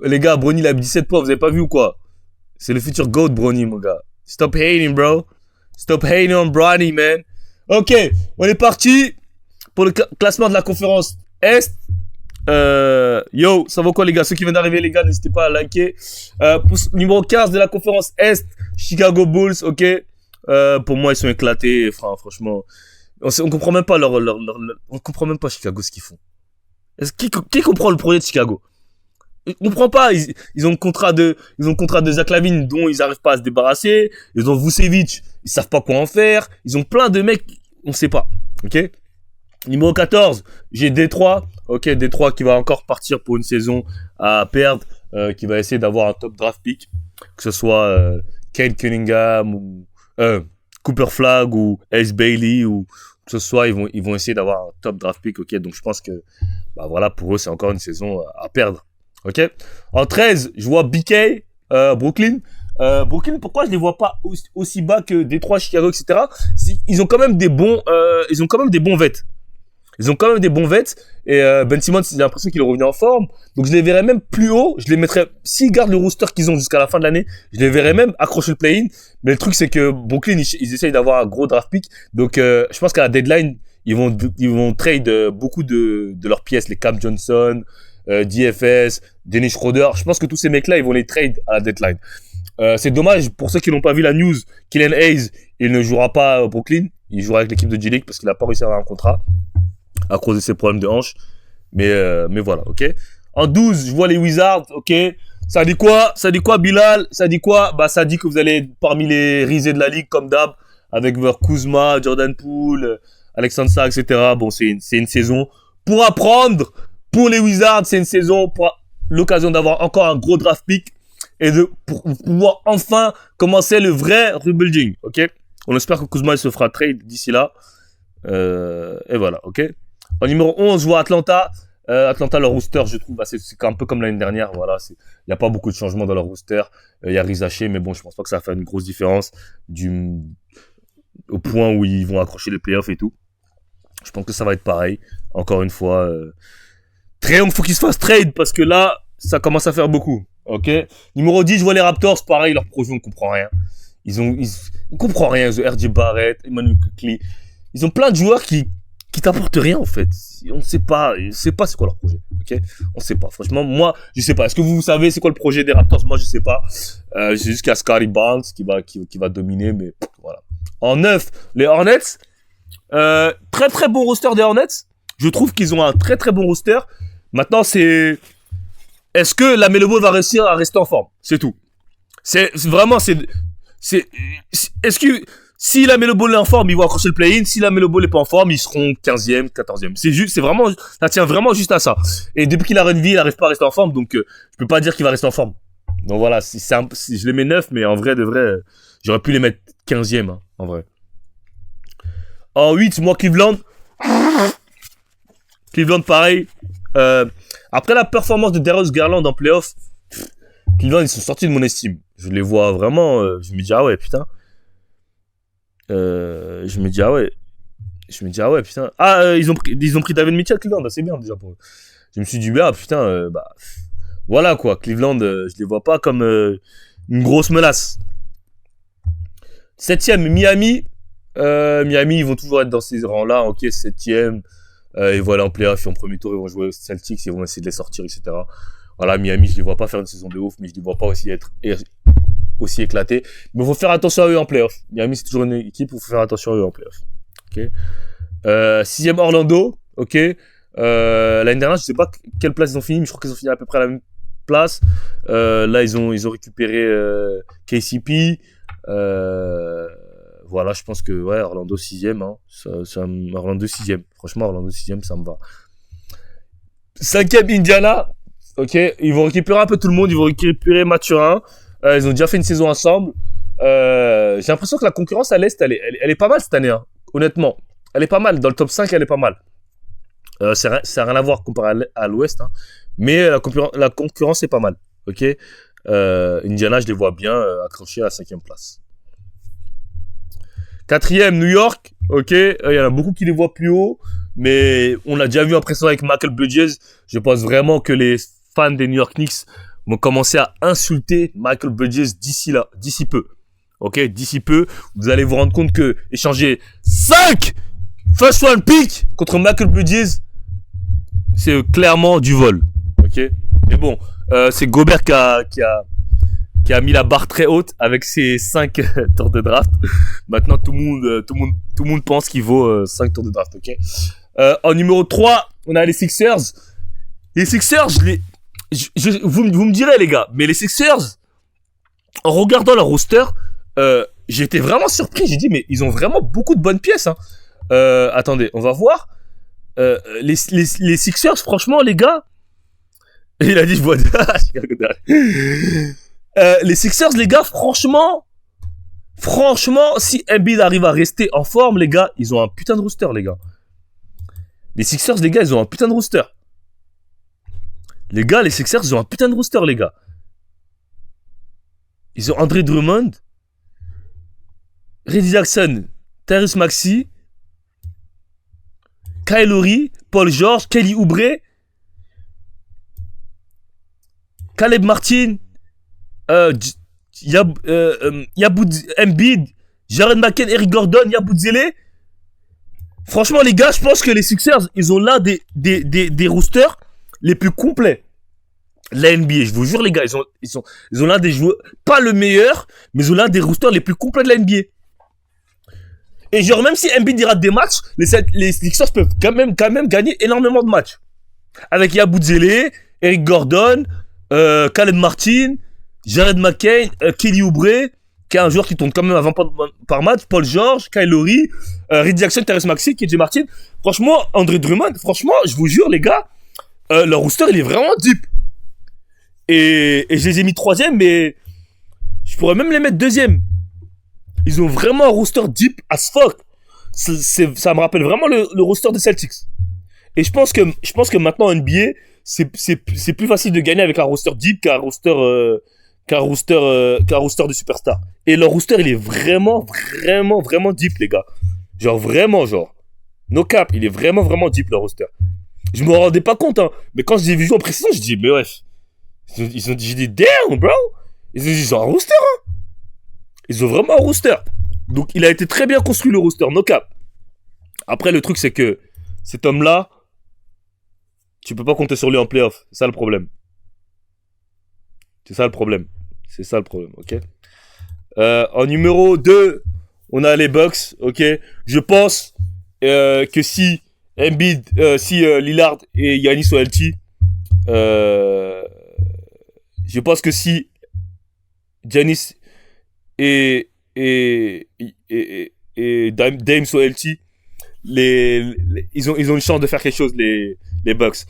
Les gars, Bronny, il a 17 points, vous avez pas vu ou quoi? C'est le futur GOAT, Bronny, mon gars. Stop hating, bro. Stop hating on Bronny, man. Ok, on est parti pour le classement de la conférence Est. Yo, ça vaut quoi, les gars? Ceux qui viennent d'arriver, les gars, n'hésitez pas à liker. Numéro 15 de la conférence Est, Chicago Bulls, ok. Pour moi, ils sont éclatés, franchement. On comprend même pas on comprend même pas Chicago ce qu'ils font. Qui comprend le projet de Chicago? On comprend pas. Ils ont le contrat de Zach LaVine dont ils arrivent pas à se débarrasser. Ils ont Vucevic, ils savent pas quoi en faire. Ils ont plein de mecs, on sait pas. Ok. Numéro 14, j'ai Détroit. Ok, Détroit qui va encore partir pour une saison à perdre, qui va essayer d'avoir un top draft pick, que ce soit Cade Cunningham ou Cooper Flagg ou Ace Bailey ou que ce soit, ils vont essayer d'avoir un top draft pick. Ok, donc je pense que bah voilà, pour eux c'est encore une saison à perdre. Ok. En 13, je vois BK, Brooklyn. Brooklyn, pourquoi je les vois pas aussi bas que Détroit, Chicago, etc. Ils ont quand même des bons vets. Ils ont quand même des bons vets. Et Ben Simmons, j'ai l'impression qu'il est revenu en forme. Donc je les verrais même plus haut. Je les mettrais, s'ils gardent le roster qu'ils ont jusqu'à la fin de l'année, je les verrais même accrocher le play-in. Mais le truc, c'est que Brooklyn, ils essayent d'avoir un gros draft pick. Donc je pense qu'à la deadline, ils vont trade beaucoup de leurs pièces. Les Cam Johnson, DFS, Dennis Schroeder. Je pense que tous ces mecs-là, ils vont les trade à la deadline. C'est dommage pour ceux qui n'ont pas vu la news. Killian Hayes, il ne jouera pas à Brooklyn. Il jouera avec l'équipe de G-League parce qu'il n'a pas réussi à avoir un contrat à cause de ses problèmes de hanche. Mais voilà, ok. En 12, je vois les Wizards, ok. Ça dit quoi, Bilal? Ça dit quoi? Bah, ça dit que vous allez être parmi les risés de la ligue, comme d'hab, avec votre Kuzma, Jordan Poole, Alexandre Sarr, etc. Bon, c'est une saison pour apprendre. Pour les Wizards, c'est une saison pour l'occasion d'avoir encore un gros draft pick et pour pouvoir enfin commencer le vrai rebuilding, ok. On espère que Kuzma il se fera trade d'ici là. Et voilà, ok. En numéro 11, je vois Atlanta. Atlanta, leur roster, je trouve, bah, c'est un peu comme l'année dernière. Voilà, il n'y a pas beaucoup de changements dans leur roster. Il y a Rizaché, mais bon, je pense pas que ça va faire une grosse différence au point où ils vont accrocher les playoffs et tout. Je pense que ça va être pareil. Encore une fois, Trayon, faut qu'ils se fassent trade parce que là, ça commence à faire beaucoup. Ok. Numéro 10, je vois les Raptors. Pareil, leur projet, on comprend rien. On comprend rien. Ils ont RJ Barrett, Emmanuel Quickley. Ils ont plein de joueurs qui t'apportent rien, en fait. On sait pas c'est quoi leur projet. Ok. On sait pas. Franchement, moi, je sais pas. Est-ce que vous savez c'est quoi le projet des Raptors? Moi, je sais pas. C'est juste qu'il y a Scottie Barnes qui va dominer, mais voilà. En 9, les Hornets. Très très bon roster des Hornets. Je trouve qu'ils ont un très très bon roster. Maintenant, est-ce que la Melo Ball va réussir à rester en forme? C'est tout. Est-ce que si la Melo Ball est en forme, ils vont accrocher le play-in. Si la Melo Ball est pas en forme, ils seront 15e, 14e. Ça tient vraiment juste à ça. Et depuis qu'il a Renville, il n'arrive pas à rester en forme, donc je peux pas dire qu'il va rester en forme. Donc voilà, si je les mets 9, mais en vrai de vrai, j'aurais pu les mettre 15e, hein, en vrai. En 8, moi Cleveland. Cleveland, pareil. Après la performance de Darius Garland en playoff, Cleveland, ils sont sortis de mon estime. Je les vois vraiment, je me dis, ah ouais, putain. Je me dis, ah ouais, putain. Ils ont pris David Mitchell, Cleveland, c'est bien déjà pour eux. Je me suis dit, ah putain, voilà quoi, Cleveland, je les vois pas comme une grosse menace. 7ème, Miami. Miami, ils vont toujours être dans ces rangs-là, ok, 7ème. Ils vont aller en playoff, en premier tour, ils vont jouer aux Celtics, ils vont essayer de les sortir, etc. Voilà, Miami, je les vois pas faire une saison de ouf, mais je les vois pas aussi être aussi éclatés. Mais il faut faire attention à eux en playoff. Miami, c'est toujours une équipe où il faut faire attention à eux en playoff. Ok. 6ème, Orlando, ok. L'année dernière, je sais pas quelle place ils ont fini, mais je crois qu'ils ont fini à peu près à la même place. Là, ils ont récupéré KCP. Voilà, je pense que ouais, Orlando 6ème, hein. Orlando 6ème. Franchement, Orlando 6ème, ça me va. 5ème, Indiana. Ok, ils vont récupérer un peu tout le monde. Ils vont récupérer Mathurin. Ils ont déjà fait une saison ensemble. J'ai l'impression que la concurrence à l'Est, elle est pas mal cette année, hein. Honnêtement. Elle est pas mal. Dans le top 5, elle est pas mal. Ça n'a rien à voir comparé à l'Ouest, hein. Mais la concurrence est pas mal. Ok. Indiana, je les vois bien accrochés à la 5ème place. 4ème, New York, ok, il y en a beaucoup qui les voient plus haut, mais on l'a déjà vu en pression avec Michael Bridges. Je pense vraiment que les fans des New York Knicks vont commencer à insulter Michael Bridges d'ici peu. Ok, d'ici peu, vous allez vous rendre compte que échanger 5 first round pick contre Michael Bridges, c'est clairement du vol. Ok, mais bon, c'est Gobert qui a mis la barre très haute avec ses 5 tours de draft. Maintenant, tout le monde pense qu'il vaut 5 tours de draft. Ok. En numéro 3, on a les Sixers. Les Sixers, vous me direz les gars, mais les Sixers, en regardant leur roster, j'ai été vraiment surpris. J'ai dit mais ils ont vraiment beaucoup de bonnes pièces. Hein. Attendez, on va voir. Les Sixers, franchement les gars, il a dit je vois. Les Sixers les gars, franchement, si Embiid arrive à rester en forme les gars, ils ont un putain de roster les gars. Les Sixers les gars, ils ont un putain de roster. Les gars, les Sixers, ils ont un putain de roster, les gars. Ils ont Andre Drummond, Reggie Jackson, Tyrese Maxey, Kyle Lowry, Paul George, Kelly Oubre, Caleb Martin, Embiid, Jaren McCain, Eric Gordon, Yabusele. Franchement, les gars, je pense que les Sixers, ils ont là des roosters les plus complets. La NBA, je vous jure, les gars, ils ont là des joueurs, pas le meilleur, mais ils ont là des roosters les plus complets de la NBA. Et genre, même si Embiid rate des matchs, les Sixers peuvent quand même gagner énormément de matchs. Avec Yabusele, Eric Gordon, Caleb Martin, Jared McCain, Kelly Oubre, qui est un joueur qui tourne quand même à 20 points par match, Paul George, Kyle Lowry, Reggie Jackson, Tyrese Maxey, KJ Martin. Franchement, Andre Drummond, franchement, je vous jure, les gars, leur rooster, il est vraiment deep. Et je les ai mis 3e, mais je pourrais même les mettre 2e. Ils ont vraiment un roster deep as fuck. Ça me rappelle vraiment le roster des Celtics. Et je pense que maintenant en NBA, c'est plus facile de gagner avec un roster deep qu'un roster de superstar. Et leur roster, il est vraiment deep, les gars. Genre vraiment, no cap, il est vraiment deep leur roster. Je me rendais pas compte, hein. Mais quand je les ai vus jouer en précision, je dis mais ouais. J'ai dit damn, bro. Ils ont un roster, hein. Ils ont vraiment un roster. Donc il a été très bien construit le roster, no cap. Après le truc c'est que cet homme-là, tu peux pas compter sur lui en playoff. C'est ça le problème. C'est ça le problème, ok. En numéro 2, on a les Bucks, ok. Je pense que si Embiid, Lillard et Giannis sont healthy, je pense que si Giannis et Dame sont healthy, ils ont une chance de faire quelque chose, les Bucks.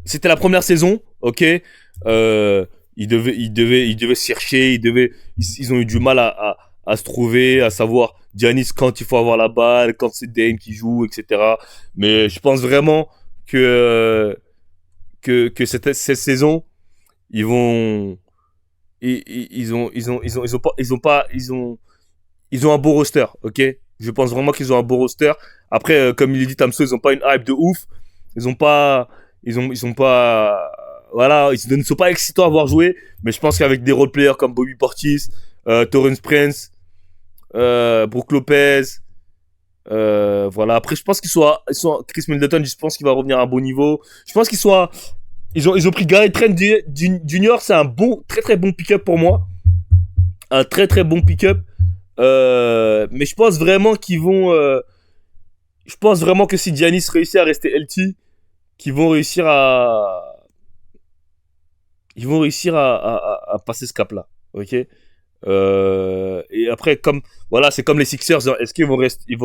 C'était la première saison, ok. Ils devaient chercher, ils ont eu du mal à se trouver, à savoir Giannis quand il faut avoir la balle, quand c'est Dame qui joue, etc. Mais je pense vraiment que cette saison, ils ont un beau roster, ok. Je pense vraiment qu'ils ont un beau roster. Après, comme il dit Tamso, ils ont pas une hype de ouf. Ils sont pas, voilà, ils ne sont pas excitants à voir jouer. Mais je pense qu'avec des role players comme Bobby Portis, Torrance Prince, Brook Lopez, voilà. Après, je pense qu'ils sont Chris Middleton, je pense qu'il va revenir à un bon niveau. Je pense ils ont pris Gary Trent Jr. C'est un très bon pick-up pour moi. Un très bon pick-up. Mais je pense vraiment que si Giannis réussit à rester healthy, qu'ils vont réussir à passer ce cap-là, ok. Et après, c'est comme les Sixers, hein. Est-ce qu'ils vont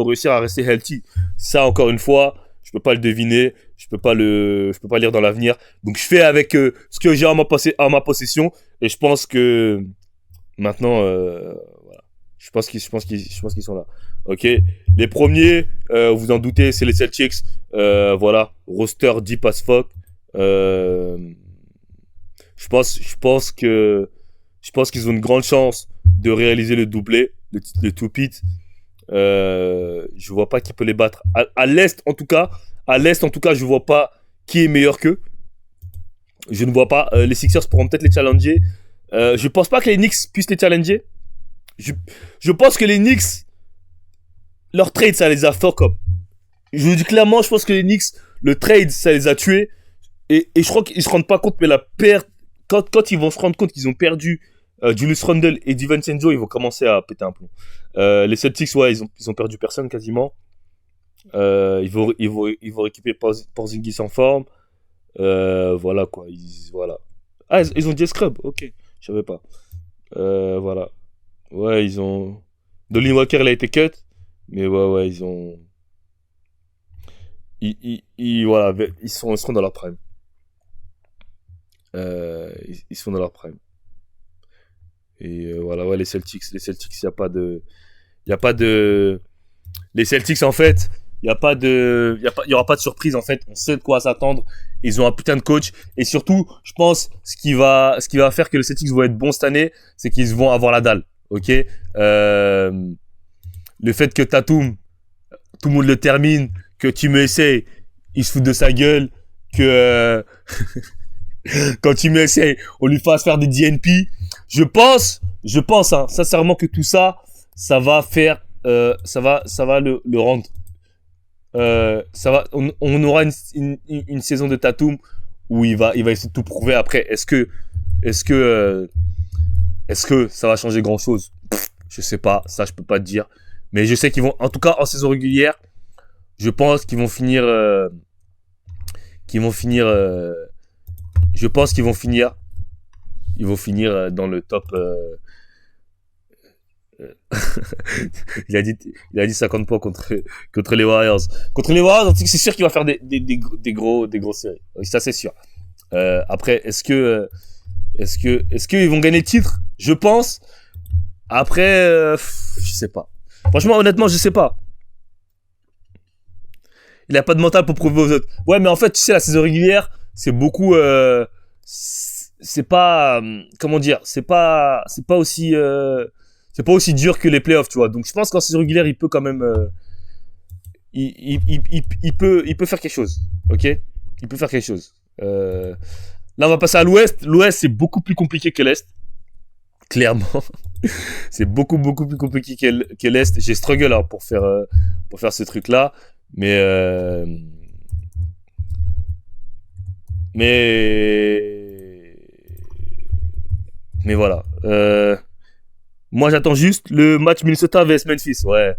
réussir à rester healthy? Ça, encore une fois, je peux pas le deviner, je peux pas lire dans l'avenir. Donc, je fais avec ce que j'ai en ma possession, et je pense que maintenant, voilà. Je pense qu'ils sont là. Ok. Les premiers, vous en doutez, c'est les Celtics. Voilà. Roster deep as fuck. Je pense qu'ils ont une grande chance de réaliser le doublé, le two-peat. Je vois pas qui peut les battre. À l'Est, en tout cas, je vois pas qui est meilleur qu'eux. Je ne vois pas. Les Sixers pourront peut-être les challenger. Je pense pas que les Knicks puissent les challenger. Je, je pense que les Knicks, leur trade, ça les a fuck up. Je vous dis clairement, je pense que les Knicks, le trade, ça les a tués. Et je crois qu'ils se rendent pas compte, mais la perte, quand ils vont se rendre compte qu'ils ont perdu Julius Randle et DiVincenzo, ils vont commencer à péter un plomb. Les Celtics, ouais, ils ont perdu personne quasiment. Ils vont récupérer Porzingis en forme. Voilà quoi. Voilà. Ah, ils ont Jay Scrub, ok. Je savais pas. Voilà. Ouais, ils ont. Dolin Walker, il a été cut. Mais ouais, ils ont. Voilà, ils seront dans leur prime. Ils sont dans leur prime. Et voilà, ouais, les Celtics, il y a pas de, les Celtics en fait, il y aura pas de surprise en fait. On sait de quoi s'attendre. Ils ont un putain de coach et surtout, je pense, ce qui va faire que les Celtics vont être bons cette année, c'est qu'ils vont avoir la dalle, ok. Le fait que Tatum, tout le monde le termine, que tu me essayes, il se fout de sa gueule, que quand tu me essayes, on lui fasse faire des DNP. Je pense, hein, sincèrement que tout ça, ça va faire, ça va le rendre. On aura une saison de Tatum où il va essayer de tout prouver. Après, est-ce que ça va changer grand chose? Je sais pas, ça je peux pas te dire. Mais je sais qu'ils vont, en tout cas en saison régulière, je pense qu'ils vont finir, je pense qu'ils vont finir, dans le top. Il a dit 50 points contre les Warriors. Contre les Warriors, c'est sûr qu'il va faire des grosses séries. Ça c'est sûr. Après, est-ce qu'ils vont gagner le titre? Je pense. Après, je sais pas. Franchement, honnêtement, je sais pas. Il a pas de mental pour prouver aux autres. Ouais, mais en fait, tu sais, la saison régulière, c'est beaucoup. C'est pas. Comment dire? C'est pas aussi. C'est pas aussi dur que les playoffs, tu vois. Donc, je pense qu'en saison régulière, il peut quand même. Il peut faire quelque chose. Ok? Il peut faire quelque chose. Là, on va passer à l'Ouest. L'Ouest, c'est beaucoup plus compliqué que l'Est. Clairement. C'est beaucoup plus compliqué que l'Est. J'ai struggle hein, pour faire ce truc-là. Mais voilà. Moi, j'attends juste le match Minnesota vs Memphis. Ouais,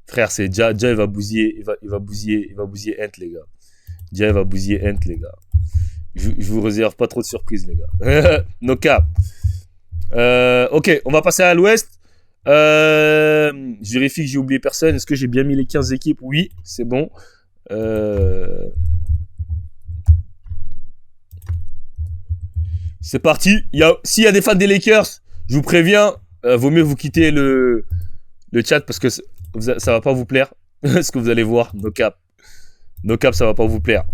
frère, c'est Ja il va bousiller, il va bousiller Ant, les gars. Ja il va bousiller Ant, les gars. Je vous réserve pas trop de surprises, les gars. No cap. Ok, on va passer à l'Ouest. Je vérifie que j'ai oublié personne. Est-ce que j'ai bien mis les 15 équipes? Oui, c'est bon. C'est parti. S'il y a des fans des Lakers, je vous préviens, vaut mieux vous quitter le chat parce que ça va pas vous plaire. Ce que vous allez voir. No cap, ça va pas vous plaire.